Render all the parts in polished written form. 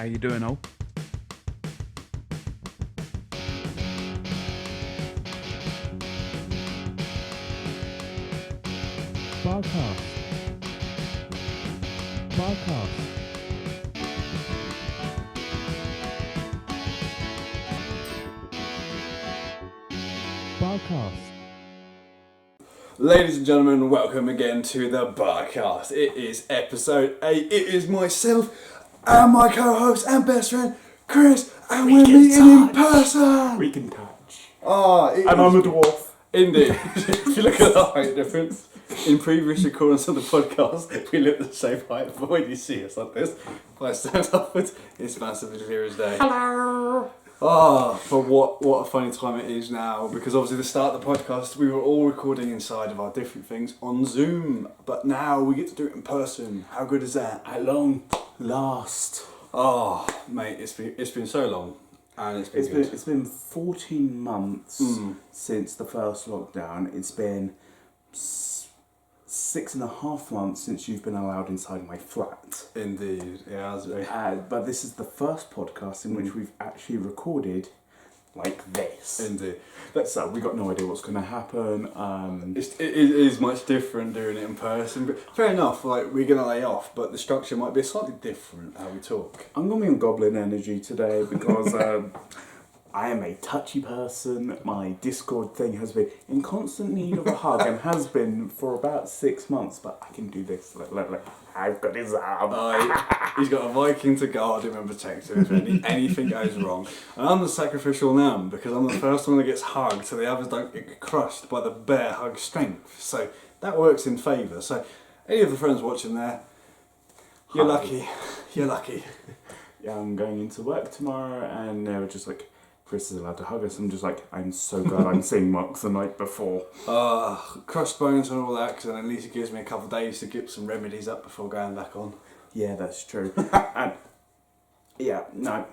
How you doing, all? BarCast. Ladies and gentlemen, welcome again to the BarCast. It is episode 8. It is myself and my co-host and best friend, Chris, and we're meeting in person. We can touch. And I'm a dwarf. Indeed. If you look at the height difference, in previous recordings of the podcast, we look the same height, but when you see us like this, 5 steps upwards, it's massively clear as day. Hello. But what a funny time it is now, because obviously the start of the podcast we were all recording inside of our different things on Zoom, but now we get to do it in person. How good is that? At long last. Oh mate, it's been so long, and it's been It's been 14 months since the first lockdown. It's been 6.5 months since you've been allowed inside my flat. Indeed, yeah. But this is the first podcast in which we've actually recorded like this. Indeed. So we got no idea what's going to happen. It is much different doing it in person, but fair enough, like, we're going to lay off, but the structure might be slightly different how we talk. I'm going to be on goblin energy today because I am a touchy person. My Discord thing has been in constant need of a hug and has been for about 6 months, but I can do this. Look, I've got his arm. He's got a Viking to guard him and protect him if anything goes wrong. And I'm the sacrificial lamb because I'm the first one that gets hugged so the others don't get crushed by the bear hug strength. So that works in favour. So any of the friends watching there, you're lucky. You're lucky. Yeah, I'm going into work tomorrow and they were just like, Chris is allowed to hug us. I'm just like, I'm so glad I'm seeing Mark the night before. Crushed bones and all that, because then at least it gives me a couple of days to get some remedies up before going back on. Yeah, that's true. And yeah, no.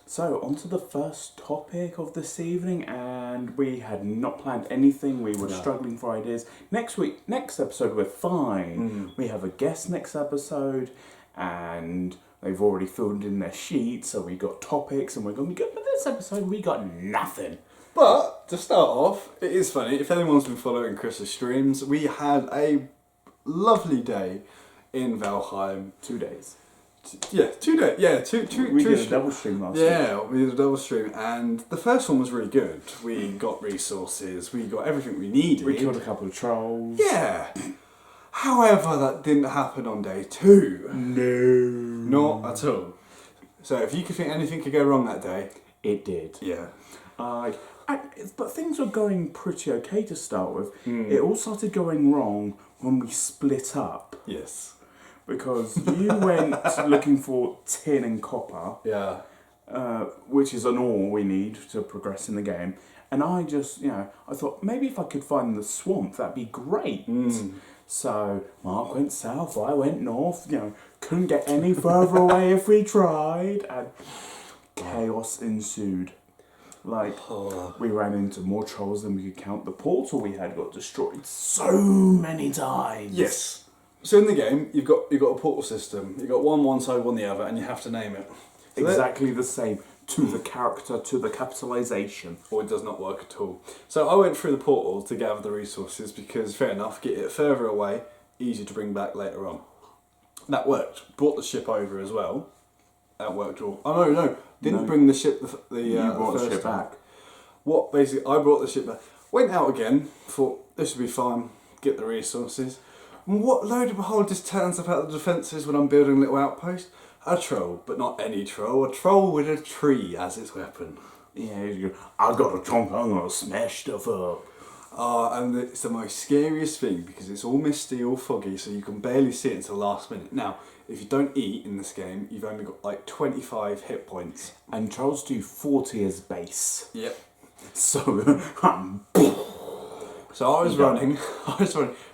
So, on to the first topic of this evening, and we had not planned anything. We were struggling for ideas. Next episode, we're fine. We have a guest next episode, and they've already filled in their sheets, so we got topics, and we're going to be good. But this episode, we got nothing. But, to start off, it is funny, if anyone's been following Chris's streams, we had a lovely day in Valheim. 2 days. 2 days. Yeah, two. We did a double stream last week. Yeah, we did a double stream, and the first one was really good. We got resources, we got everything we needed. We killed a couple of trolls. Yeah. However, that didn't happen on day 2. No. Not at all. So if you could think anything could go wrong that day, it did. Yeah. But things were going pretty okay to start with. It all started going wrong when we split up. Yes. Because you went looking for tin and copper. Yeah. Which is an ore we need to progress in the game. And I just, I thought maybe if I could find the swamp, that'd be great. So Mark went south, I went north, couldn't get any further away if we tried. And chaos ensued. We ran into more trolls than we could count. The portal we had got destroyed so many times. Yes. So in the game, you've got a portal system. You've got one side, one the other, and you have to name it. So exactly the same, to the character, to the capitalization. Or it does not work at all. So I went through the portal to gather the resources because, fair enough, get it further away, easier to bring back later on. That worked. Brought the ship over as well. That worked all. Oh no. Didn't bring the ship You brought the ship back. I brought the ship back. Went out again, thought this would be fine, get the resources. And what load of behold just turns up out of the defences when I'm building a little outpost? A troll, but not any troll. A troll with a tree as its weapon. Yeah, you go, I got a trunk, I'm gonna smash stuff up. And it's the most scariest thing because it's all misty, all foggy, so you can barely see it until the last minute. Now, if you don't eat in this game, you've only got like 25 hit points. And trolls do 40 as base. Yep. So, I was running,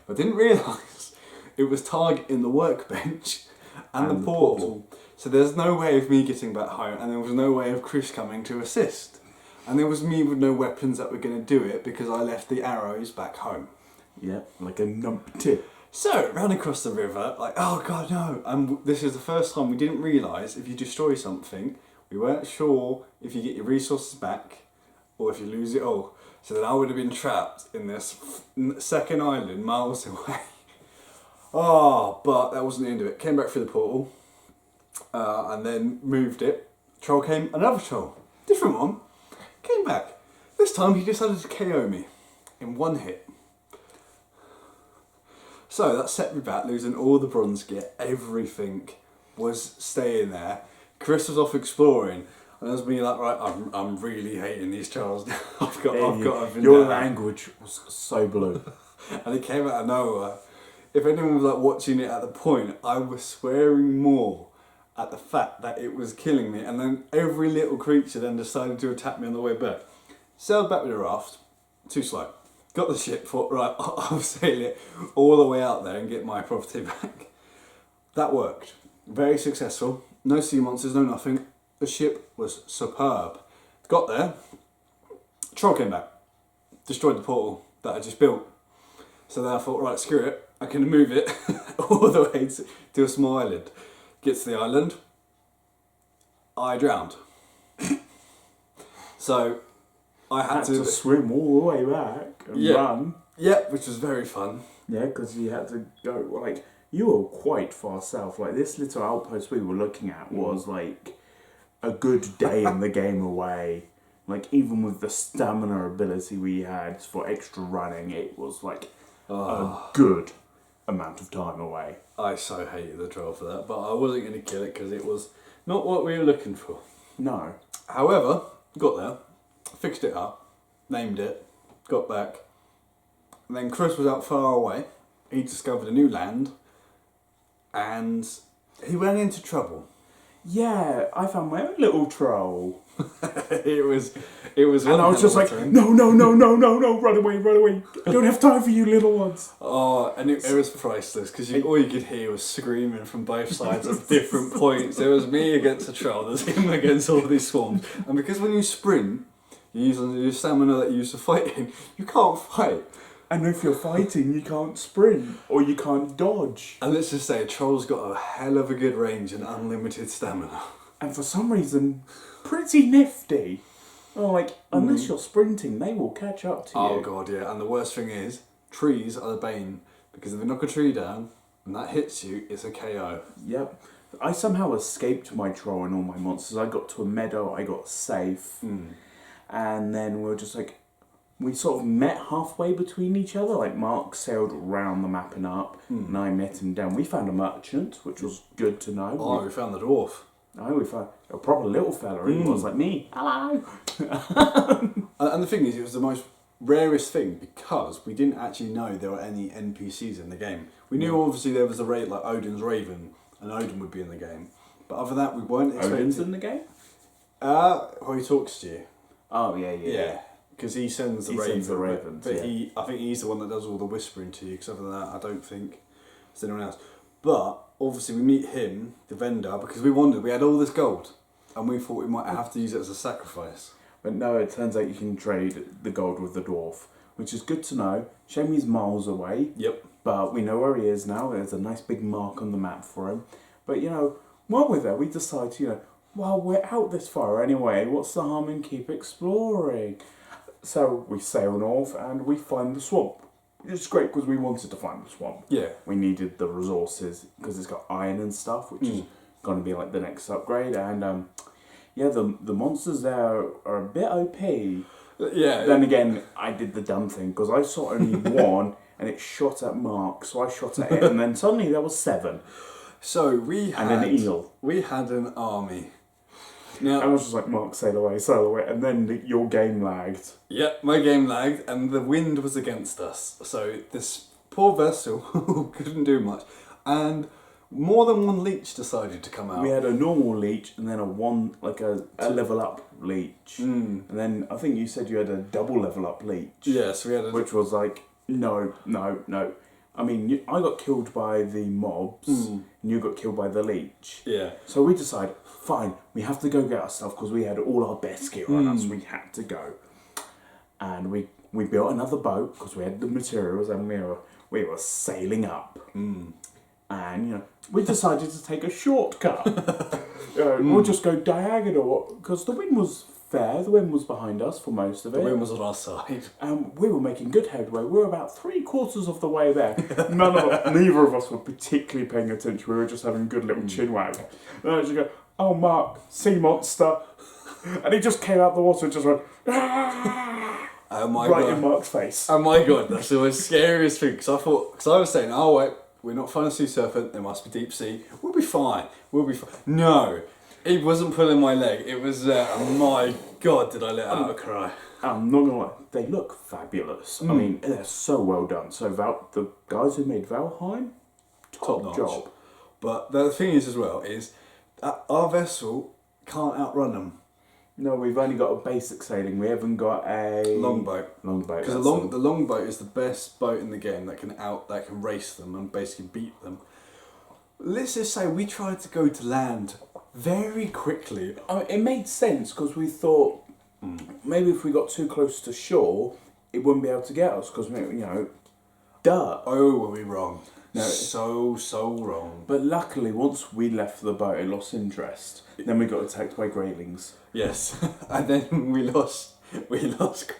but didn't realise it was targeting the workbench and the portal. So there's no way of me getting back home, and there was no way of Chris coming to assist. And there was me with no weapons that were going to do it because I left the arrows back home. Yeah, like a numpty. So, ran across the river, like, oh god, no. And this is the first time we didn't realise if you destroy something, we weren't sure if you get your resources back or if you lose it all. So then I would have been trapped in this second island miles away. Oh, but that wasn't the end of it. Came back through the portal and then moved it. Troll came, another troll, different one, came back. This time he decided to KO me in one hit. So that set me back, losing all the bronze gear, everything was staying there. Chris was off exploring, and it was me like, right, I'm really hating these trolls now. I've got a Your language was so blue. And it came out of nowhere. If anyone was like watching it at the point, I was swearing more at the fact that it was killing me, and then every little creature then decided to attack me on the way back. Sailed back with a raft, too slow. Got the ship, thought, right, I'll sail it all the way out there and get my property back. That worked. Very successful. No sea monsters, no nothing. The ship was superb. Got there. Troll came back. Destroyed the portal that I just built. So then I thought, right, screw it. I can move it all the way to a small island. Get to the island. I drowned. So I had to swim all the way back and run. Yeah, which was very fun. Yeah, because you had to go, like, you were quite far south. Like, this little outpost we were looking at was, like, a good day in the game away. Like, even with the stamina ability we had for extra running, it was, like, a good amount of time away. I so hated the troll for that, but I wasn't going to kill it because it was not what we were looking for. No. However, got there, fixed it up, named it, got back. And then Chris was out far away. He discovered a new land, and he ran into trouble. Yeah, I found my own little troll. it was. And I was just like, no, run away. I don't have time for you little ones. Oh, and it was priceless, because all you could hear was screaming from both sides at different points. There was me against a troll, there's him against all these swarms. And because when you sprint, you're using your stamina that you use for fighting, you can't fight. And if you're fighting, you can't sprint, or you can't dodge. And let's just say, a troll's got a hell of a good range and unlimited stamina. And for some reason, pretty nifty. Oh, like, unless you're sprinting, they will catch up to you. Oh god, yeah. And the worst thing is, trees are the bane. Because if they knock a tree down, and that hits you, it's a KO. Yep. I somehow escaped my troll and all my monsters. I got to a meadow, I got safe. And then we were just like, we sort of met halfway between each other. Like, Mark sailed around the map and up, and I met him down. We found a merchant, which was good to know. Oh, we found the dwarf. Oh, we found a proper little fella. He was like me. Hello. And the thing is, it was the most rarest thing because we didn't actually know there were any NPCs in the game. We knew obviously there was a raid like Odin's Raven, and Odin would be in the game. But other than that, we weren't expecting... Odin's in the game? Well, he talks to you. Oh, yeah. Because he sends the He raven. sends the ravens, but yeah. I think he's the one that does all the whispering to you, because other than that, I don't think there's anyone else. But obviously we meet him, the vendor, because we wondered, we had all this gold, and we thought we might have to use it as a sacrifice. But no, it turns out you can trade the gold with the dwarf, which is good to know. Shame he's miles away. Yep. But we know where he is now. There's a nice big mark on the map for him. But, while we're there, we decide, while we're out this far anyway, what's the harm in keep exploring? So we sail north and we find the swamp. It's great because we wanted to find the swamp. Yeah. We needed the resources because it's got iron and stuff, which is going to be like the next upgrade. And the monsters there are a bit OP. Yeah. Then again, I did the dumb thing because I saw only one and it shot at Mark, so I shot at it, and then suddenly there was 7. So we had... And an eel. We had an army. Now, I was just like, Mark, sail away, and then your game lagged. Yeah, my game lagged, and the wind was against us. So this poor vessel couldn't do much. And more than one leech decided to come out. We had a normal leech, and then a level up leech. And then I think you said you had a double level up leech. Yes, we had which was like, no. I mean, I got killed by the mobs, and you got killed by the leech. Yeah. So we decided, fine, we have to go get our stuff because we had all our best gear on us. We had to go, and we built another boat because we had the materials, and we we were sailing up. And, we decided to take a shortcut. We'll just go diagonal, because the wind was fair, the wind was behind us for most of it. The wind was on our side. And we were making good headway. We were about 3/4 of the way there. Neither of us were particularly paying attention. We were just having a good little chin wag. And I just go, "Oh, Mark, sea monster." And he just came out the water and just went, "Ah!" Oh my right God. in Mark's face. Oh my God, that's the most scariest thing. Because I was saying, oh wait, we're not finding a sea serpent, there must be deep sea. We'll be fine. No, it wasn't pulling my leg. It was, my God, did I let out a cry. I'm not gonna lie, they look fabulous. I mean, they're so well done. So the guys who made Valheim, top Top-notch. job. But the thing is as well, is that our vessel can't outrun them. No, we've only got a basic sailing. We haven't got a Longboat. Longboat. Because the longboat is the best boat in the game that can race them and basically beat them. Let's just say we tried to go to land very quickly. I mean, it made sense because we thought maybe if we got too close to shore, it wouldn't be able to get us because dirt. Oh, were we wrong? No. So wrong. But luckily, once we left the boat, it lost interest. Then we got attacked by greylings. Yes, and then we lost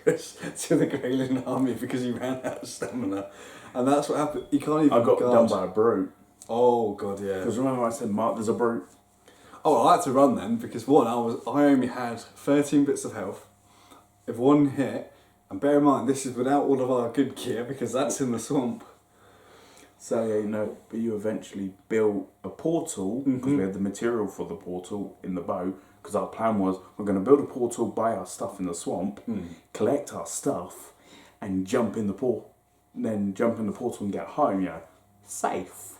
Chris to the Greyling army because he ran out of stamina, and that's what happened. He can't even. I got guard. done by a brute. Oh God, yeah. Because remember I said, Mark, there's a brute. Oh, I had to run then because I only had 13 bits of health. If one hit, and bear in mind this is without all of our good gear because that's in the swamp. So, but you eventually built a portal, because we had the material for the portal in the boat, because our plan was, we're going to build a portal, buy our stuff in the swamp, collect our stuff, and jump in the portal and get home, safe.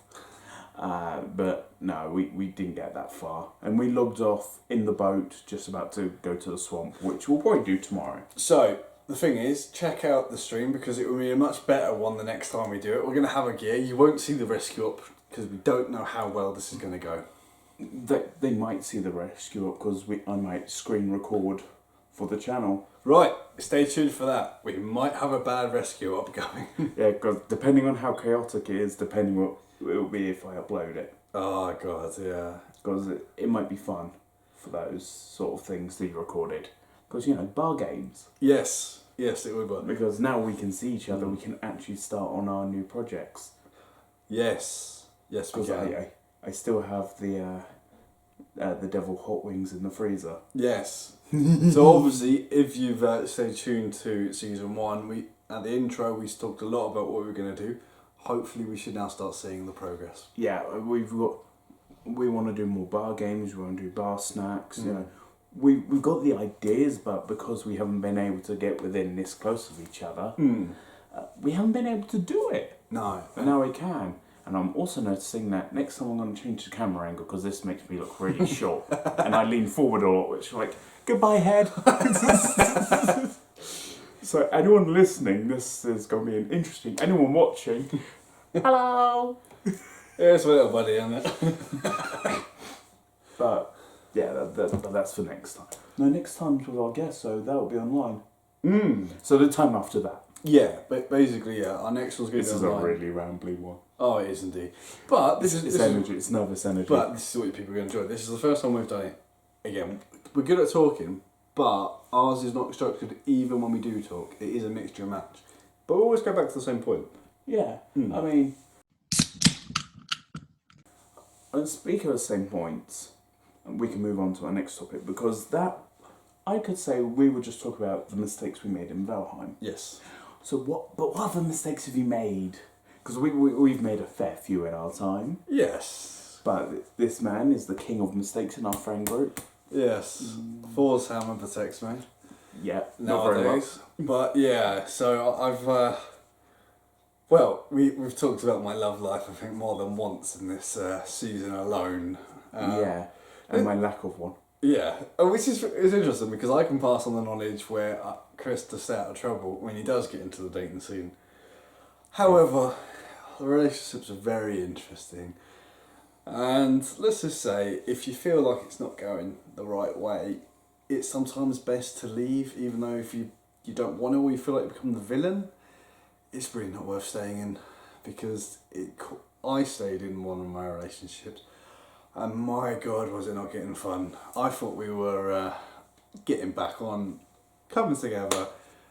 But no, we didn't get that far. And we logged off in the boat, just about to go to the swamp, which we'll probably do tomorrow. So, the thing is, check out the stream because it will be a much better one the next time we do it. We're going to have a gear. You won't see the rescue up because we don't know how well this is going to go. They might see the rescue up because I might screen record for the channel. Right, stay tuned for that. We might have a bad rescue up going. Yeah, because depending on how chaotic it is, depending what it will be if I upload it. Oh God, yeah. Because it might be fun for those sort of things that you recorded. Because, bar games. Yes, it would work. Because now we can see each other, we can actually start on our new projects. Yes, we Because can. I still have the Devil Hot Wings in the freezer. Yes. So obviously, if you've stayed tuned to season 1, at the intro we talked a lot about what we were going to do. Hopefully, we should now start seeing the progress. Yeah, we want to do more bar games. We want to do bar snacks. We've got the ideas, but because we haven't been able to get within this close of each other, we haven't been able to do it. No. But now we can. And I'm also noticing that next time I'm going to change the camera angle because this makes me look really short. And I lean forward a lot, which is like, goodbye head. So anyone listening, this is going to be an interesting... Anyone watching, hello. Yeah, it's a little buddy, isn't it? But... yeah, but that's for next time. No, next time's with our guest, so that'll be online. So the time after that. Yeah, but basically, our next one's going to be This is online. a really rambly one. Oh, it is indeed. But It's energy, it's nervous energy. But this is what people are going to enjoy. This is the first time we've done it. Again, we're good at talking, but ours is not structured even when we do talk. It is a mixture and match. But we always go back to the same point. Yeah, I mean... And speaking of the same points, we can move on to our next topic, because that... I could say we would just talk about the mistakes we made in Valheim. Yes. So what other mistakes have you made? Because we've made a fair few in our time. Yes. But this man is the king of mistakes in our friend group. Yes. Force hammer protects me. Yeah, not very well. Nowadays. But yeah, so I've... well, we've talked about my love life, I think, more than once in this season alone. Yeah, and my lack of one. Yeah, which is interesting because I can pass on the knowledge where Chris to stay out of trouble when he does get into the dating scene. However, the relationships are very interesting. And let's just say, if you feel like it's not going the right way, it's sometimes best to leave, even though if you don't want to or you feel like you become the villain, it's really not worth staying in. because I stayed in one of my relationships, and my God, was it not getting fun. I thought we were getting back on, coming together.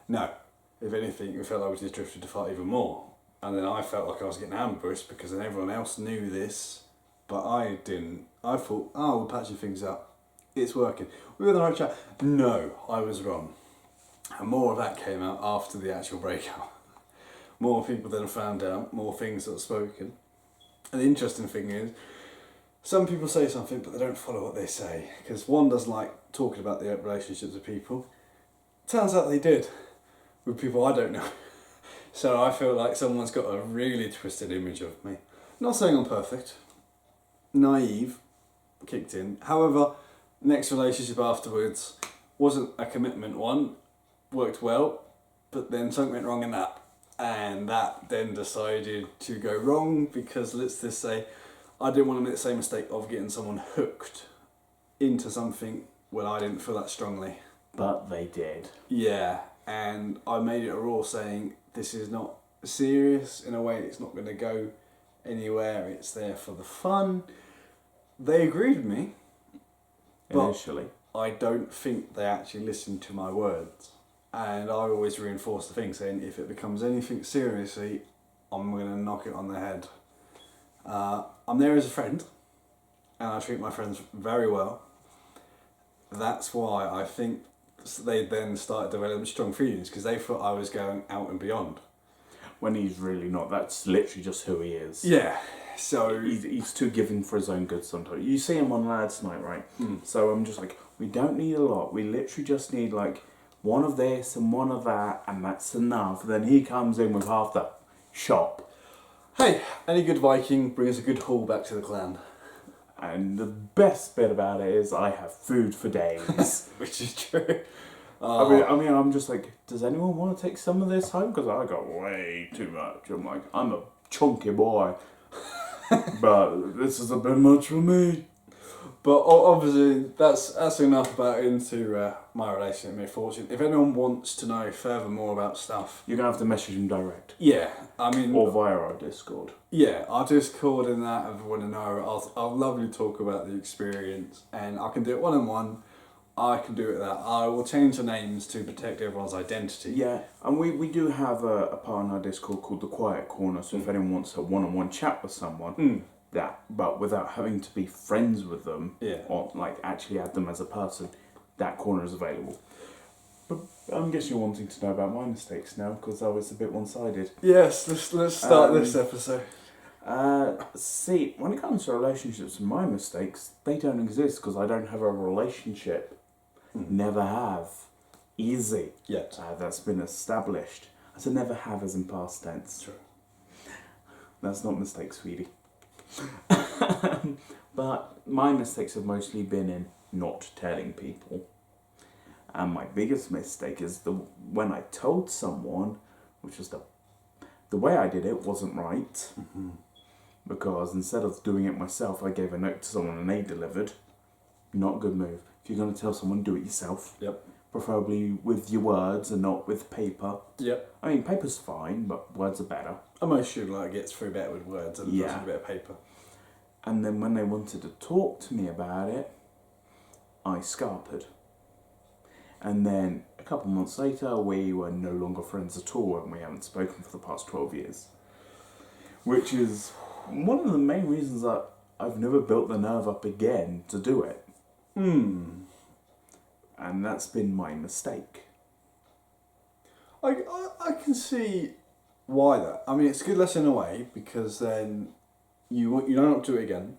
No, if anything, it felt like we just drifted apart even more. And then I felt like I was getting ambushed because then everyone else knew this, but I didn't. I thought, oh, we're patching things up. It's working. We were on the right track. No, I was wrong. And more of that came out after the actual breakup. More people then found out, more things that were spoken. And the interesting thing is, some people say something, but they don't follow what they say. Because one doesn't like talking about the relationships with people. Turns out they did, with people I don't know. So I feel like someone's got a really twisted image of me. Not saying I'm perfect. Naive, kicked in. However, next relationship afterwards wasn't a commitment one. Worked well, but then something went wrong in that. And that then decided to go wrong because, let's just say, I didn't want to make the same mistake of getting someone hooked into something when I didn't feel that strongly. But they did. Yeah, and I made it a rule saying, this is not serious, in a way it's not going to go anywhere, it's there for the fun. They agreed with me. Initially. I don't think they actually listened to my words. And I always reinforce the thing, saying if it becomes anything seriously, I'm going to knock it on the head. I'm there as a friend, and I treat my friends very well. That's why I think they then started developing strong feelings, because they thought I was going out and beyond. When he's really not. That's literally just who he is. Yeah, so... He's too giving for his own good sometimes. You see him on Lads Night, right? So I'm just like, we don't need a lot. We literally just need like one of this and one of that, and that's enough. Then he comes in with half the shop. Hey, any good Viking brings a good haul back to the clan. And the best bit about it is I have food for days. Which is true. I mean, I'm just like, does anyone want to take some of this home? Because I got way too much. I'm like, I'm a chunky boy. But this is a bit much for me. But obviously, that's enough about into my relationship, my fortune. If anyone wants to know further more about stuff... You're going to have to message him direct. Yeah, I mean... Or via our Discord. Yeah, our Discord and that, if you want to know, I'll lovely talk about the experience. And I can do it one-on-one. I can do it that. I will change the names to protect everyone's identity. Yeah, and we do have a part on our Discord called The Quiet Corner, so if anyone wants a one-on-one chat with someone, but without having to be friends with them, or like actually add them as a person, that corner is available. But I'm guessing you're wanting to know about my mistakes now, because I was a bit one-sided. Yes, let's start this episode. See, when it comes to relationships and my mistakes, they don't exist because I don't have a relationship. Never have. Easy. Yet. That's been established. I said never have as in past tense. True. That's not mistake, sweetie. But my mistakes have mostly been in not telling people. And my biggest mistake is when I told someone, which was the way I did it wasn't right. Because instead of doing it myself, I gave a note to someone and they delivered. Not a good move. If you're going to tell someone, do it yourself. Yep. Preferably with your words and not with paper. Yep. I mean, paper's fine, but words are better. Emotion gets through better with words and Yeah. a bit of paper. And then when they wanted to talk to me about it, I scarpered. And then a couple months later, we were no longer friends at all, and we haven't spoken for the past 12 years. Which is one of the main reasons that I've never built the nerve up again to do it. And that's been my mistake. I can see why that. I mean, it's a good lesson in a way, because then you don't have to do it again.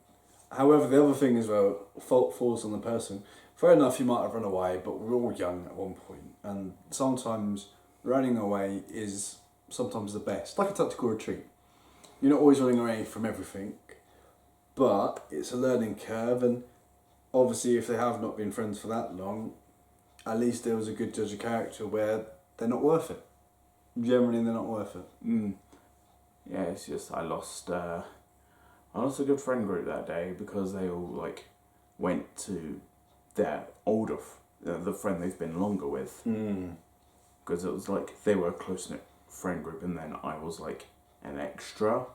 However, the other thing is, well, fault falls on the person. Fair enough, you might have run away, but we're all young at one point, and sometimes running away is sometimes the best. Like a tactical retreat. You're not always running away from everything, but it's a learning curve, and obviously if they have not been friends for that long, at least there was a good judge of character where they're not worth it. Generally, they're not worth it. Yeah, it's just I lost a good friend group that day because they all went to their older, the friend they've been longer with. Because it was they were a close-knit friend group, and then I was an extra.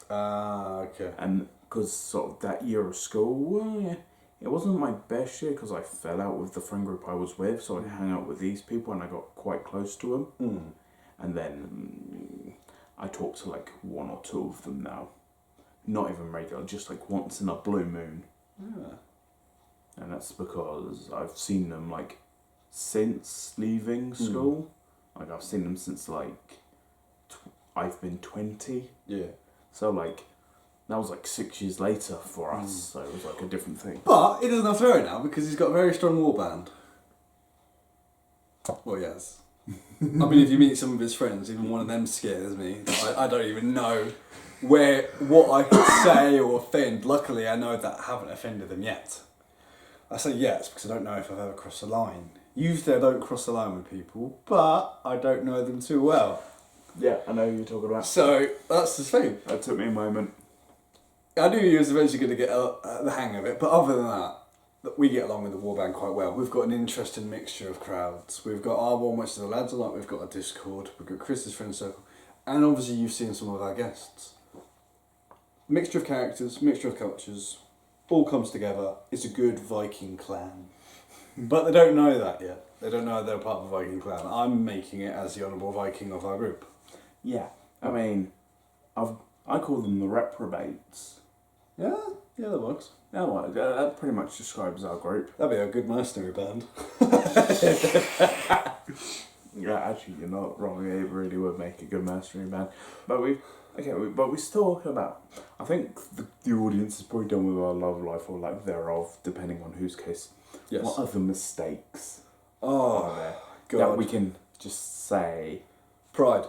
Okay. And because sort of that year of school, well, yeah, it wasn't my best year because I fell out with the friend group I was with, so I hung out with these people and I got quite close to them. And then I talk to like one or two of them now. Not even regular, just like once in a blue moon. Yeah. And that's because I've seen them like since leaving school. Like I've seen them since like I've been 20. Yeah. So like that was like 6 years later for us. So it was like a different thing. But he doesn't have to wear it now because he's got a very strong warband. Well, yes. I mean, if you meet some of his friends, even one of them scares me. I don't even know what I could say or offend. Luckily, I know that I haven't offended them yet. I say yes because I don't know if I've ever crossed the line. Usually I don't cross the line with people, but I don't know them too well. Yeah, I know who you're talking about. So, that's the thing. That took me a moment. I knew he was eventually going to get the hang of it, but other than that, we get along with the warband quite well. We've got an interesting mixture of crowds. We've got our one, which the lads are like, we've got a Discord, we've got Chris's friend circle, and obviously you've seen some of our guests. Mixture of characters, mixture of cultures, all comes together. It's a good Viking clan. But they don't know that yet. They don't know they're part of a Viking clan. I'm making it as the honourable Viking of our group. Yeah, I mean, I call them the reprobates. Yeah, that works. Yeah, well, that pretty much describes our group. That'd be a good mercenary band. Yeah, actually, you're not wrong. It really would make a good mercenary band. But we're still talking about. I think the audience is probably done with our love life or lack thereof, depending on whose case. Yes. What other mistakes Oh, are there God. that we can just say? Pride.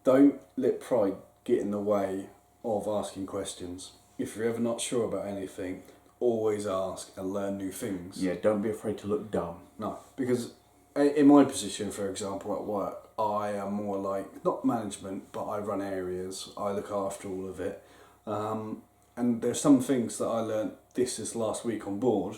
Don't let pride get in the way of asking questions. If you're ever not sure about anything, always ask and learn new things. Yeah, don't be afraid to look dumb. No, because in my position, for example, at work, I am more like, not management, but I run areas, I look after all of it. And there's some things that I learnt this last week on board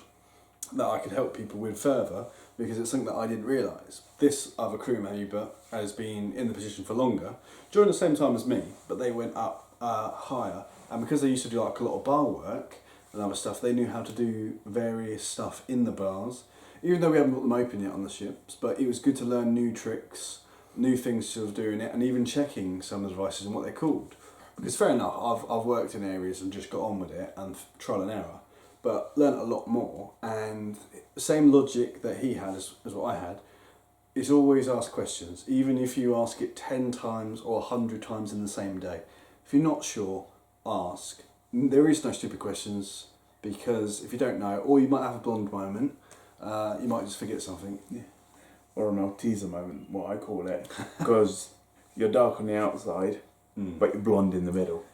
that I could help people with further, because it's something that I didn't realise. This other crew member has been in the position for longer, during the same time as me, but they went up higher. And because they used to do like a lot of bar work and other stuff, they knew how to do various stuff in the bars, even though we haven't got them open yet on the ships. But it was good to learn new tricks, new things of doing it, and even checking some of the devices and what they're called. Because fair enough, I've worked in areas and just got on with it and trial and error, but learnt a lot more. And same logic that he had as what I had, is always ask questions, even if you ask it 10 times or 100 times in the same day. If you're not sure, ask. There is no stupid questions, because if you don't know, or you might have a blonde moment, you might just forget something. Yeah. Or an Malteser moment, what I call it, because you're dark on the outside, but you're blonde in the middle.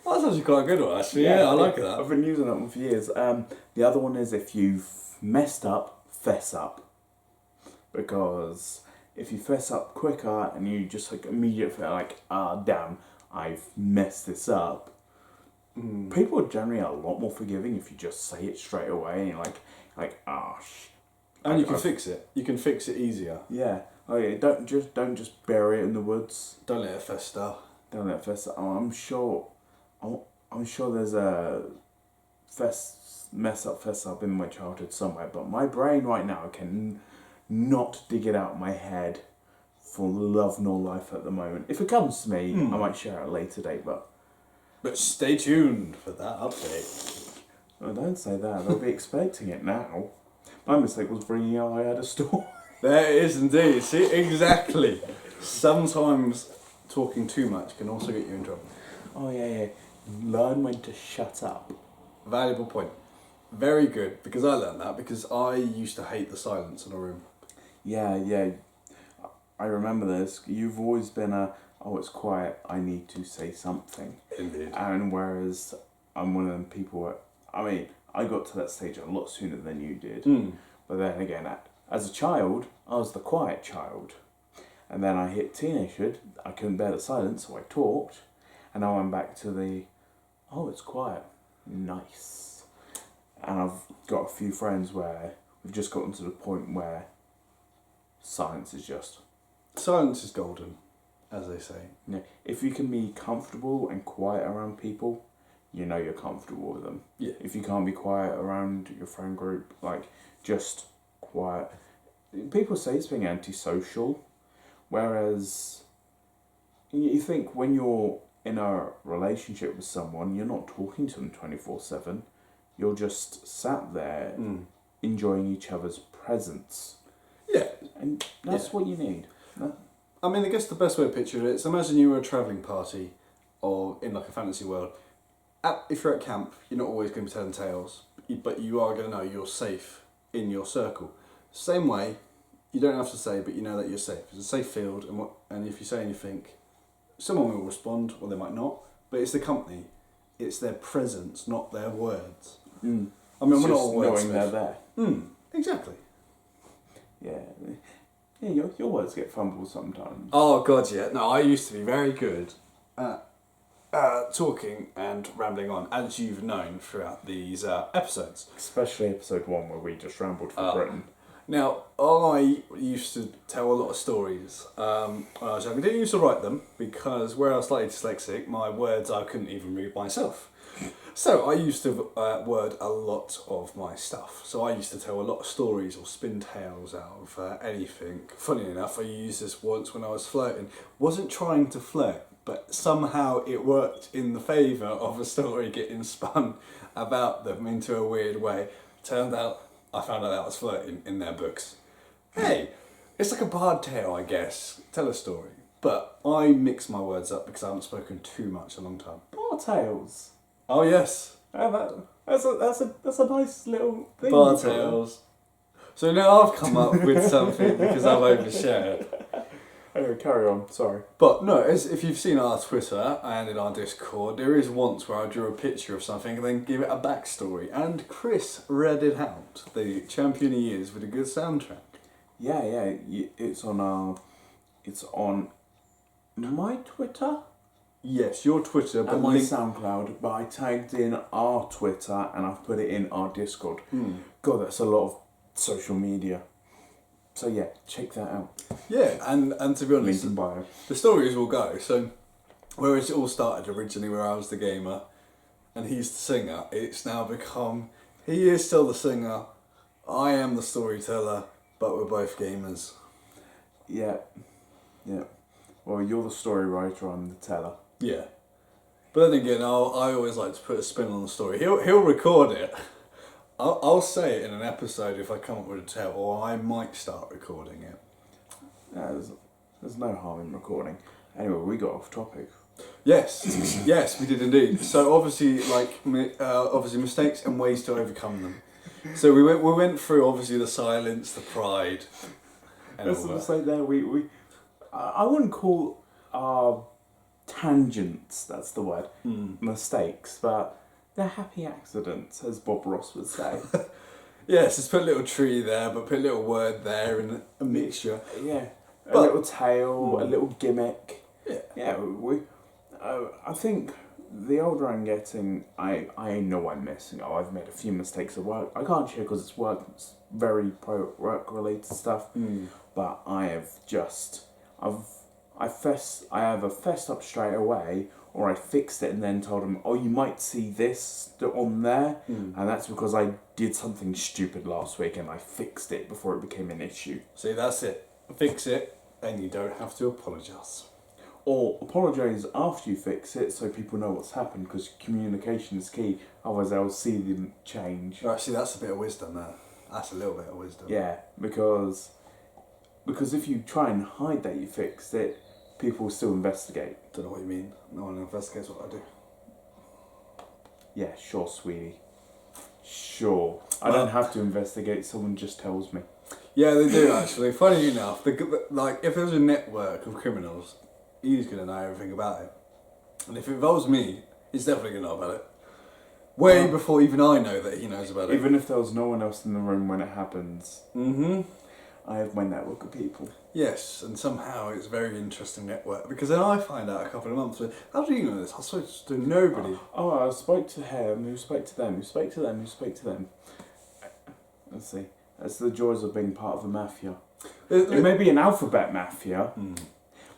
Well, that's actually quite a good one, actually. Yeah, I like that. I've been using that one for years. The other one is if you've messed up, fess up. Because if you fess up quicker and you just like immediately feel like, damn, I've messed this up, people are generally a lot more forgiving if you just say it straight away and you're like, And you can fix it. You can fix it easier. Yeah. Oh yeah. Don't just bury it in the woods. Don't let it fester. Don't let it fester. Oh, I'm sure there's a mess up in my childhood somewhere, but my brain right now can not dig it out of my head for love nor life at the moment. If it comes to me, I might share it at a later date, but stay tuned for that update. Oh, don't say that. They'll be expecting it now. My mistake was bringing out I had a store. There it is indeed. See, exactly. Sometimes talking too much can also get you in trouble. Oh yeah. Learn when to shut up. Valuable point. Very good, because I learned that because I used to hate the silence in a room. Yeah. I remember this. You've always been it's quiet, I need to say something. Indeed. And whereas I'm one of them people I got to that stage a lot sooner than you did. But then again, as a child, I was the quiet child. And then I hit teenagehood, I couldn't bear the silence, so I talked. And now I'm back to it's quiet. Nice. And I've got a few friends where we've just gotten to the point where silence is golden. as they say. Yeah. If you can be comfortable and quiet around people, you know you're comfortable with them. Yeah. If you can't be quiet around your friend group, like, just quiet. People say it's being antisocial, whereas you think when you're in a relationship with someone, you're not talking to them 24/7. You're just sat there enjoying each other's presence. Yeah. And that's what you need. I mean, I guess the best way to picture it is, imagine you were a travelling party or in like a fantasy world. If you're at camp, you're not always going to be telling tales, but you are going to know you're safe in your circle. Same way, you don't have to say, but you know that you're safe. It's a safe field, and if you say anything, someone will respond, or they might not, but it's the company. It's their presence, not their words. I mean, we're not all knowing they're there. Exactly. Yeah. Yeah, your words get fumbled sometimes. Oh, God, yeah. No, I used to be very good at talking and rambling on, as you've known throughout these episodes. Especially episode 1 where we just rambled for Britain. Now, I used to tell a lot of stories when I was young. I didn't used to write them because where I was slightly dyslexic, my words I couldn't even read myself. So I used to word a lot of my stuff. So I used to tell a lot of stories or spin tales out of anything. Funny enough, I used this once when I was flirting. Wasn't trying to flirt, but somehow it worked in the favour of a story getting spun about them into a weird way. Turned out, I found out that I was flirting in their books. Hey, it's like a bard tale, I guess. Tell a story. But I mix my words up because I haven't spoken too much in a long time. Bar tales. Oh, yes. That's a nice little thing. Bar tales. So now I've come up with something because I've overshared. Anyway, carry on, sorry. But no, if you've seen our Twitter and in our Discord, there is once where I drew a picture of something and then give it a backstory. And Chris read it out, the champion he is, with a good soundtrack. Yeah, it's on my Twitter. Yes, your Twitter, but and my SoundCloud, but I tagged in our Twitter and I've put it in our Discord. God, that's a lot of social media. So yeah, check that out. Yeah, and to be honest, Link in bio. The stories will go. So, whereas it all started originally where I was the gamer and he's the singer, it's now become, he is still the singer, I am the storyteller, but we're both gamers. Yeah. Well, you're the story writer, I'm the teller. Yeah. But then again, I always like to put a spin on the story. He'll record it. I'll say it in an episode if I come up with a tale, or I might start recording it. Yeah, there's no harm in recording. Anyway, we got off topic. Yes, yes, we did indeed. So obviously, mistakes and ways to overcome them. So we went through obviously the silence, the pride, and Let's all that. say there I wouldn't call our tangents, that's the word, mistakes, but they're happy accidents, as Bob Ross would say. Yes, just put a little tree there, but put a little word there and a mixture. Yeah, a little tale, a little gimmick. Yeah. I think the older I'm getting, I know I'm messing up. I've made a few mistakes at work. I can't share because it's very work-related stuff, but I either fessed up straight away, or I fixed it and then told him, oh, you might see this on there, and that's because I did something stupid last week and I fixed it before it became an issue. See, that's it. Fix it, and you don't have to apologise. Or apologise after you fix it so people know what's happened, because communication is key, otherwise they'll see them change. Right, see, that's a bit of wisdom there. That's a little bit of wisdom. Yeah, because if you try and hide that you fixed it, people will still investigate. Don't know what you mean. No one investigates what I do. Yeah, sure, sweetie. Sure. I don't have to investigate, someone just tells me. Yeah, they do actually. Funny enough, if there's a network of criminals, he's going to know everything about it. And if it involves me, he's definitely going to know about it. Way before even I know that he knows about it. Even if there was no one else in the room when it happens. Mm-hmm. I have my network of people. Yes, and somehow it's a very interesting network, because then I find out a couple of months later, how do you know this? I spoke to nobody. I spoke to him, who spoke to them, who spoke to them, who spoke to them. Let's see. That's the joys of being part of a mafia. It may be an alphabet mafia,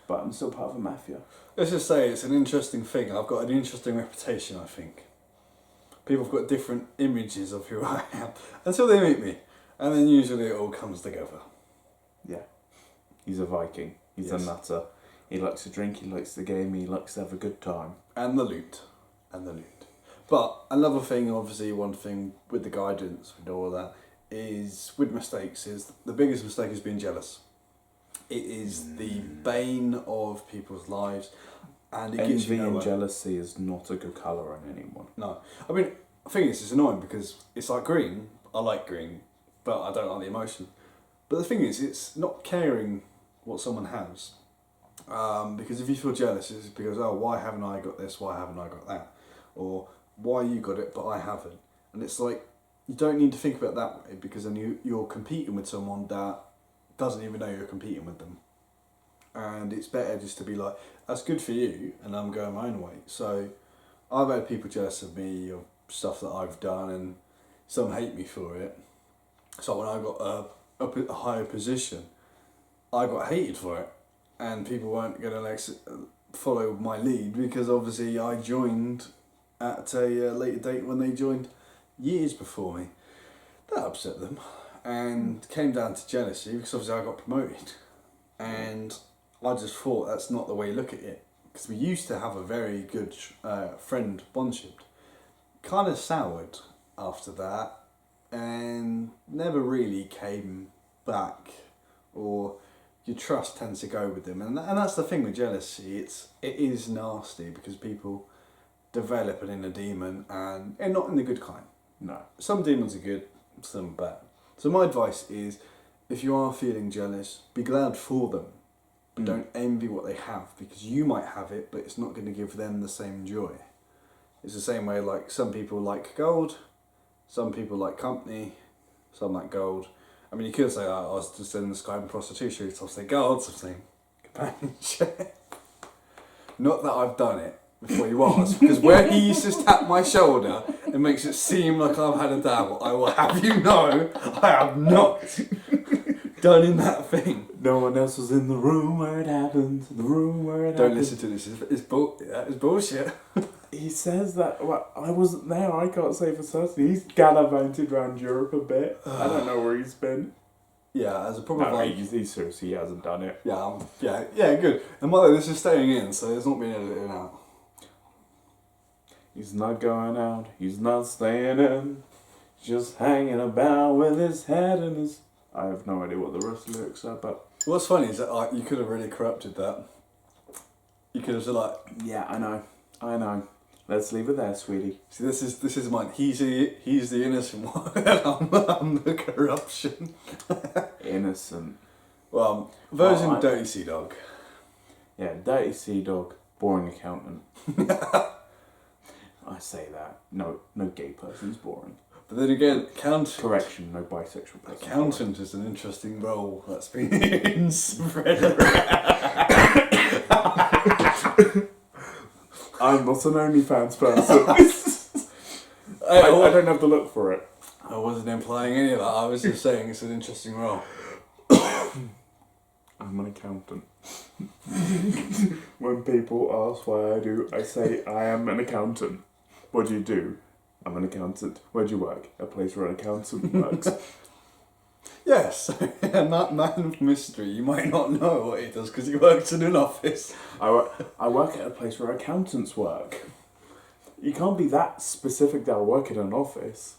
but but I'm still part of a mafia. Let's just say it's an interesting thing. I've got an interesting reputation, I think. People have got different images of who I am until they meet me. And then usually it all comes together. Yeah. He's a Viking. He's a nutter. He likes to drink, he likes the game, he likes to have a good time. And the loot. But another thing, obviously, one thing with the guidance and all that, is with mistakes, is the biggest mistake is being jealous. It is the bane of people's lives. And it gets you nowhere. Envy and jealousy is not a good colour on anyone. No. I mean, the thing is, it's annoying because it's like green. I like green, but I don't like the emotion. But the thing is, it's not caring what someone has. Because if you feel jealous, it's because, oh, why haven't I got this? Why haven't I got that? Or why you got it, but I haven't. And it's like, you don't need to think about it that way, because then you're competing with someone that doesn't even know you're competing with them. And it's better just to be like, that's good for you, and I'm going my own way. So I've had people jealous of me, of stuff that I've done, and some hate me for it. So when I got a higher position, I got hated for it, and people weren't going to follow my lead, because obviously I joined at a later date when they joined years before me. That upset them, and came down to jealousy, because obviously I got promoted, and I just thought that's not the way you look at it, because we used to have a very good friend bondship. Kind of soured after that, and never really came back, or your trust tends to go with them, and that's the thing with jealousy. It is nasty, because people develop an inner demon, and not in the good kind. No. Some demons are good, some are bad. So my advice is, if you are feeling jealous, be glad for them. But don't envy what they have, because you might have it, but it's not going to give them the same joy. It's the same way, like, some people like gold, some people like company, some like gold. I mean, you could say, I was just in the sky in prostitution, so I'll say gold, so I'm saying companionship. Not that I've done it before you ask, because where he used to tap my shoulder, it makes it seem like I've had a dabble. I will have you know, I have not done in that thing. No one else was in the room where it happened. The room where it happened. Don't listen to this. It's bullshit. He says that, well, I wasn't there, I can't say for certain. He's gallivanted around Europe a bit. I don't know where he's been. Yeah, as a proper Viking. He's seriously, he hasn't done it. Yeah, good. And by the way, this is staying in, so it's not being edited out. He's not going out, he's not staying in. Just hanging about with his head in his... I have no idea what the rest of the lyrics are, but... What's funny is that you could have really corrupted that. You could have said like... Yeah, I know. Let's leave it there, sweetie. See, this is mine. He's the innocent one, and I'm the corruption. Innocent. Well, version Dirty Sea Dog. Yeah, Dirty Sea Dog, boring accountant. I say that. No gay person's boring. But then again, Correction, no bisexual person. Accountant is an interesting role that's been spread around. I'm not an OnlyFans person. I don't have to look for it. I wasn't implying any of that. I was just saying it's an interesting role. I'm an accountant. When people ask why I do, I say I am an accountant. What do you do? I'm an accountant. Where do you work? A place where an accountant works. Yes, and that man of mystery, you might not know what he does because he works in an office. I work at a place where accountants work. You can't be that specific that I work in an office.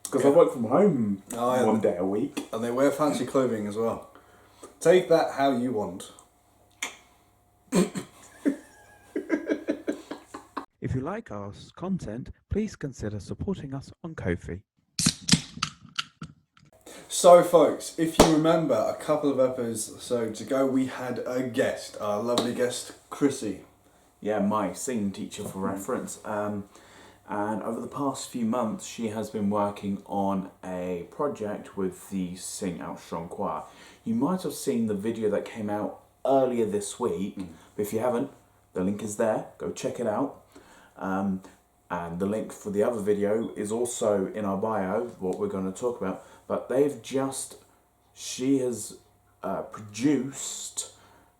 Because I work from home one day a week. And they wear fancy clothing as well. Take that how you want. If you like our content, please consider supporting us on Ko-fi. So folks, if you remember a couple of episodes ago, we had a guest, our lovely guest, Chrissy. Yeah, my singing teacher for reference. And over the past few months, she has been working on a project with the Sing Out Strong Choir. You might have seen the video that came out earlier this week, but if you haven't, the link is there. Go check it out. And the link for the other video is also in our bio, what we're going to talk about. But she has produced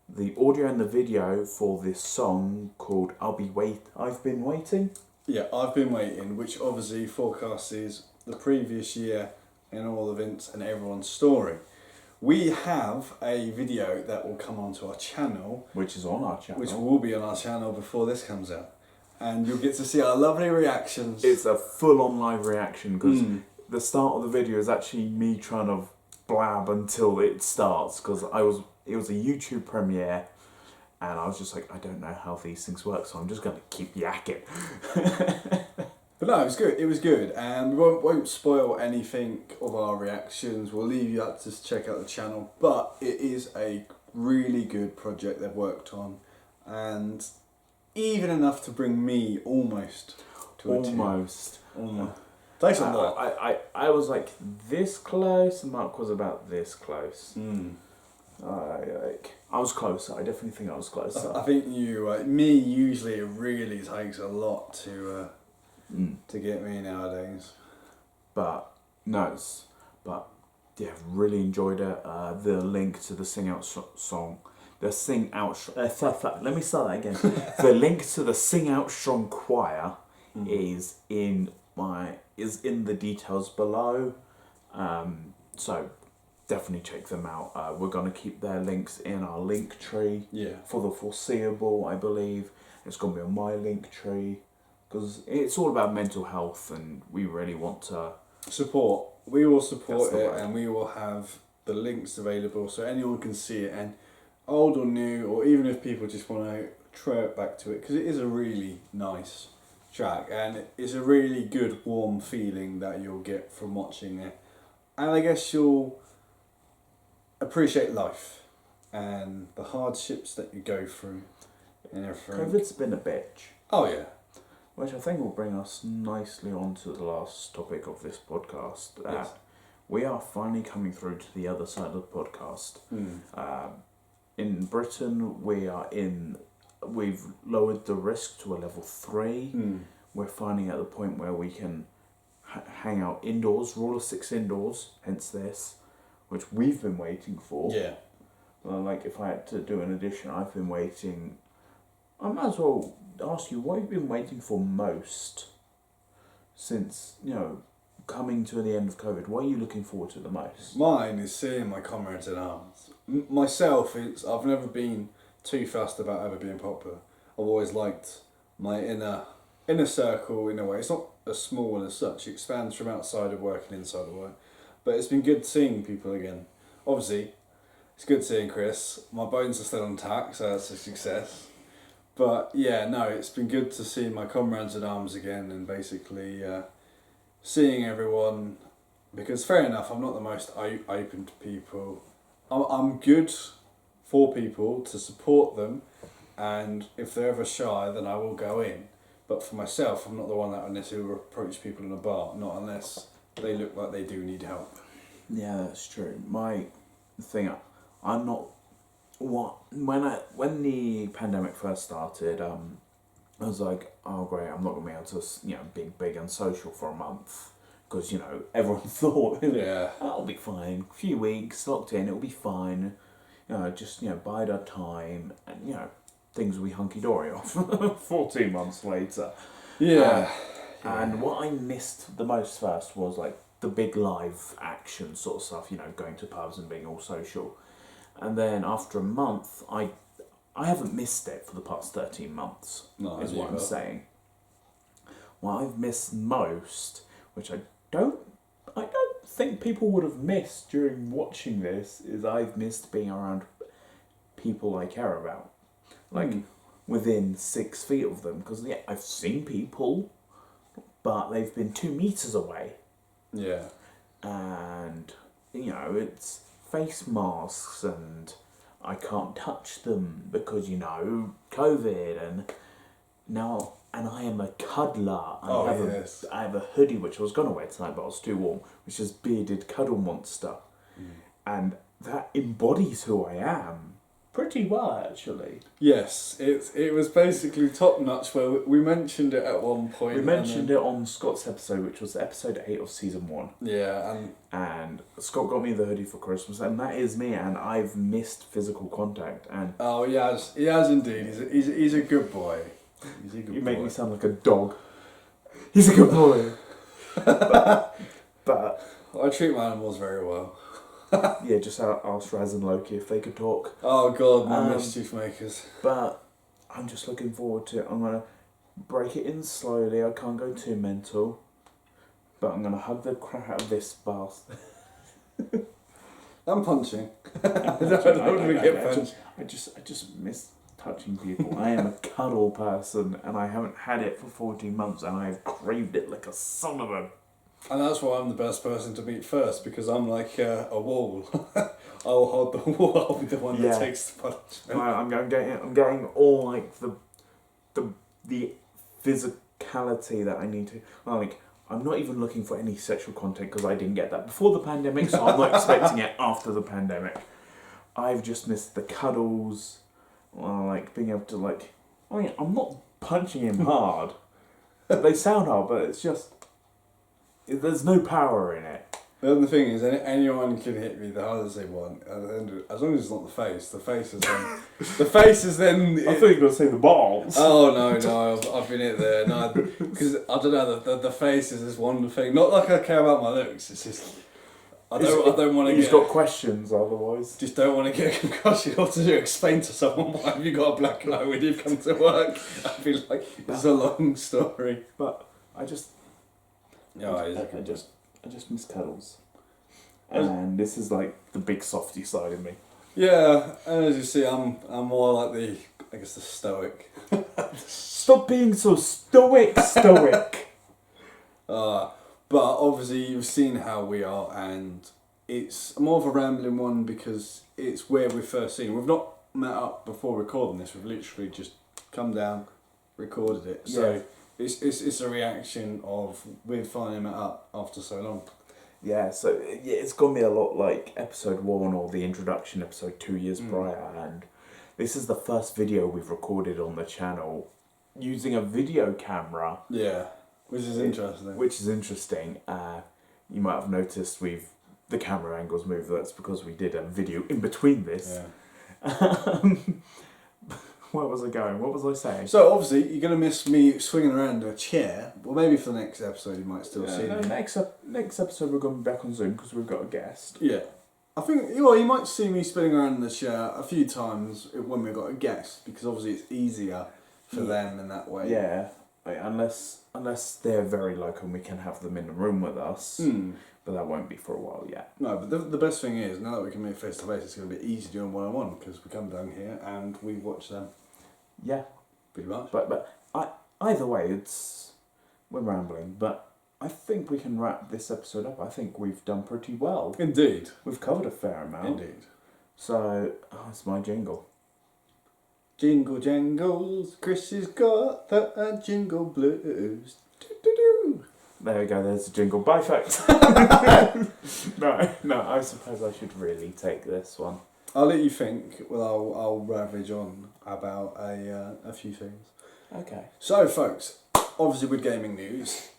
the audio and the video for this song called I've Been Waiting. Yeah, I've Been Waiting, which obviously forecasts the previous year in all of Vince and everyone's story. We have a video that will come onto our channel. Which is on our channel. Which will be on our channel before this comes out. And you'll get to see our lovely reactions. It's a full-on live reaction because the start of the video is actually me trying to blab until it starts because it was a YouTube premiere and I was just like, I don't know how these things work, so I'm just going to keep yakking. But no, it was good. It was good, and we won't spoil anything of our reactions. We'll leave you out to check out the channel. But it is a really good project they've worked on, and even enough to bring me almost to a team. Almost. Thanks a lot. I was like this close, and Mark was about this close. I was closer. I definitely think I was closer. I think you, me. Usually, it really takes a lot to get me nowadays. But yeah, really enjoyed it. The link to the Sing Out song, let me start that again. The link to the Sing Out Strong choir is in the details below. So definitely check them out. We're gonna keep their links in our Linktree for the foreseeable, I believe. It's gonna be on my Linktree. Because it's all about mental health and we really want to... Support. We will support it and we will have the links available so anyone can see it, and old or new, or even if people just want to throw it back to it, because it is a really nice track and it's a really good warm feeling that you'll get from watching it. And I guess you'll appreciate life and the hardships that you go through and everything. COVID's been a bitch. Oh yeah. Which I think will bring us nicely on to the last topic of this podcast. Yes. We are finally coming through to the other side of the podcast. In Britain, we've lowered the risk to a level 3. We're finally at the point where we can hang out indoors, rule of 6 indoors, hence this, which we've been waiting for. Yeah. Like if I had to do an addition, I've been waiting. I might as well ask you, what have you been waiting for most since, coming to the end of COVID? What are you looking forward to the most? Mine is seeing my comrades in arms. Myself, I've never been too fussed about ever being popular. I've always liked my inner circle in a way. It's not as small as such. It expands from outside of work and inside of work. But it's been good seeing people again. Obviously, it's good seeing Chris. My bones are still intact, so that's a success. But yeah, no, it's been good to see my comrades at arms again and basically seeing everyone, because fair enough, I'm not the most open to people. I'm good for people to support them, and if they're ever shy, then I will go in. But for myself, I'm not the one that would necessarily approach people in a bar, not unless they look like they do need help. Yeah, that's true. My thing, I'm not... When the pandemic first started, I was like, oh great, I'm not gonna be able to, be big and social for a month, because everyone thought, that'll be fine. A few weeks locked in, it'll be fine. Just bide our time, and things will be hunky dory off. 14 months later. Yeah. And what I missed the most first was like the big live action sort of stuff. Going to pubs and being all social. And then after a month, I haven't missed it for the past 13 months, is what I'm saying. What I've missed most, which I don't think people would have missed during watching this, is I've missed being around people I care about. Like, within 6 feet of them. Because, I've seen people, but they've been 2 meters away. Yeah. And, it's... face masks and I can't touch them because COVID, and I am a cuddler. I have a hoodie which I was gonna wear tonight but I was too warm, which is bearded cuddle monster, and that embodies who I am. pretty well, actually. Yes, it was basically top notch. Where we mentioned it at one point. We mentioned it on Scott's episode, which was episode 8 of season 1. Yeah, and Scott got me the hoodie for Christmas, and that is me. And I've missed physical contact. And oh, he has indeed. He's a good boy. He's a good boy. You make me sound like a dog. He's a good boy. but I treat my animals very well. Yeah, just ask Raz and Loki if they could talk. Oh God, my mischief makers. But I'm just looking forward to it. I'm gonna break it in slowly. I can't go too mental. But I'm gonna hug the crap out of this bastard. I'm punching. I don't want to get punched. I just miss touching people. I am a cuddle person, and I haven't had it for 14 months, and I've craved it like a son of a... And that's why I'm the best person to meet first, because I'm like a wall. I'll hold the wall. I'll be the one that takes the punishment. I'm getting all like the physicality that I need to. Like, I'm not even looking for any sexual content because I didn't get that before the pandemic, so I'm not expecting it after the pandemic. I've just missed the cuddles, like being able to like. I mean, I'm not punching him hard. They sound hard, but it's just. There's no power in it. The other thing is, anyone can hit me the hardest they want. As long as it's not the face. The face is then. The face is then. I thought you were going to say the balls. Oh no! I've been hit there. No, because I don't know. The face is this one thing. Not like I care about my looks. It's just. I don't want to. You've got questions otherwise. Just don't want to get a concussion or to explain to someone why have you got a black eye when you've come to work. I feel like it's a long story. But I just. Yeah, I just miss cuddles. And this is like the big softy side of me. Yeah, and as you see, I'm more like the stoic. Stop being so stoic. But obviously you've seen how we are, and it's more of a rambling one because it's where we've first seen. We've not met up before recording this. We've literally just come down, recorded it. So. Yeah. It's a reaction of we've finally met up after so long. Yeah, so it's gone me a lot like episode 1 or the introduction episode 2 years prior, and this is the first video we've recorded on the channel using a video camera. Yeah, which is interesting. You might have noticed the camera angles moved. That's because we did a video in between this. Yeah. Where was I going? What was I saying? So obviously you're gonna miss me swinging around a chair. Well, maybe for the next episode you might still see me. Next episode we're going back on Zoom because we've got a guest. Yeah, I think you might see me spinning around in the chair a few times when we've got a guest, because obviously it's easier for them in that way. Yeah, unless they're very local and we can have them in the room with us. But that won't be for a while yet. No, but the best thing is, now that we can meet face to face, it's going to be easy doing one-on-one, because we come down here and we watch them. Yeah. Pretty much. But either way, we're rambling, but I think we can wrap this episode up. I think we've done pretty well. Indeed. We've covered a fair amount. Indeed. So, it's my jingle. Jingle jangles, Chris has got the jingle blues. There we go, there's the jingle. Bye, folks. No, I suppose I should really take this one. I'll let you think. Well, I'll ravage on about a few things. Okay. So, folks, obviously with gaming news,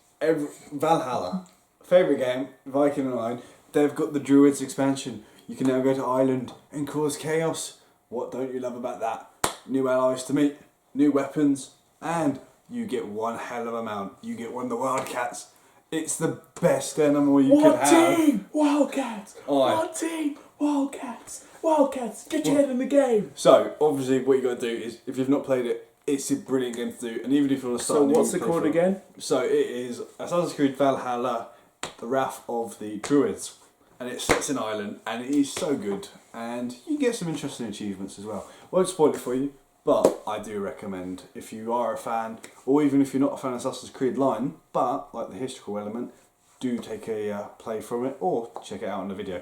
Valhalla, favourite game, Viking Online, they've got the Druids expansion. You can now go to Ireland and cause chaos. What don't you love about that? New allies to meet, new weapons, and you get one hell of a mount. You get one of the Wildcats. It's the best animal you can have. Team? Wildcats! What team? Wildcats! Get your head in the game! So, obviously, what you got to do is, if you've not played it, it's a brilliant game to do. And even if you want to start... So, what's it called again? So, it is Assassin's Creed Valhalla, The Wrath of the Druids. And it sets in Ireland, and it is so good. And you get some interesting achievements as well. Won't spoil it for you, but I do recommend, if you are a fan, or even if you're not a fan of Assassin's Creed line, but like the historical element, do take a play from it, or check it out on the video.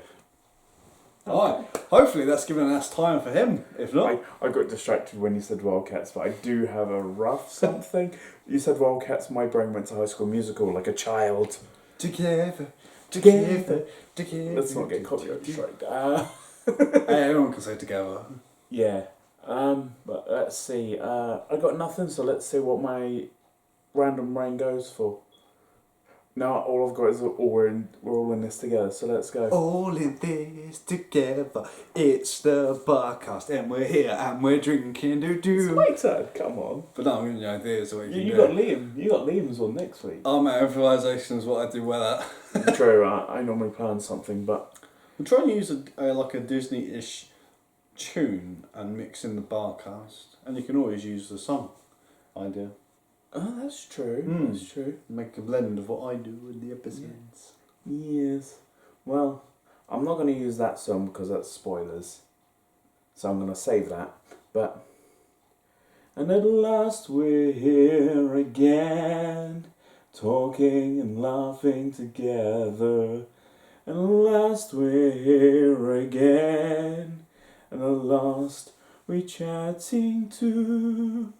Alright, hopefully that's given us time for him. If not, I got distracted when you said Wildcats, but I do have a rough something. You said Wildcats, my brain went to High School Musical like a child. Together. Let's not get copyright strike. Hey, everyone can say together. Yeah. But let's see. I got nothing, so let's see what my random brain goes for. Now all I've got is we're all in this together, so let's go. All in this together. It's the BarCast, and we're here, and we're drinking It's doo-doo. my turn, come on. But no, I'm giving you ideas of what you can You do. got Liam. You got Liam's one next week. Oh, my improvisation is what I do well at. True, I normally plan something, but... I'm trying to use like a Disney-ish tune and mix in the BarCast. And you can always use the song idea. Oh, that's true. That's true. Make a blend of what I do with the episodes. Yes. Well, I'm not going to use that song because that's spoilers. So I'm going to save that. But... And at last we're here again, talking and laughing together. And at last we're here again, and at last we're chatting too.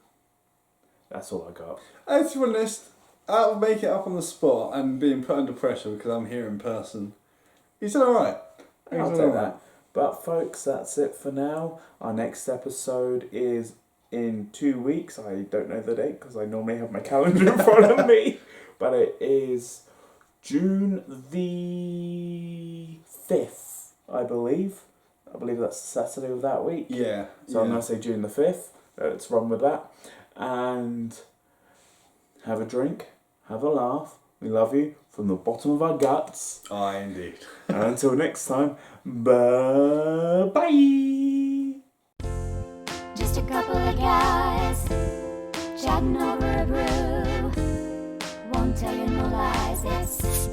That's all I got. To be honest, I'll make it up on the spot and being put under pressure because I'm here in person. He's alright. I'll take that. But folks, that's it for now. Our next episode is in 2 weeks. I don't know the date because I normally have my calendar in front of me. But it is June the 5th, I believe. I believe that's the Saturday of that week. Yeah. So I'm going to say June the 5th. Let's run with that. And have a drink, have a laugh. We love you from the bottom of our guts. Aye, indeed. And until next time, bye-bye. Just a couple of guys chatting over a brew. Won't tell you no lies, it's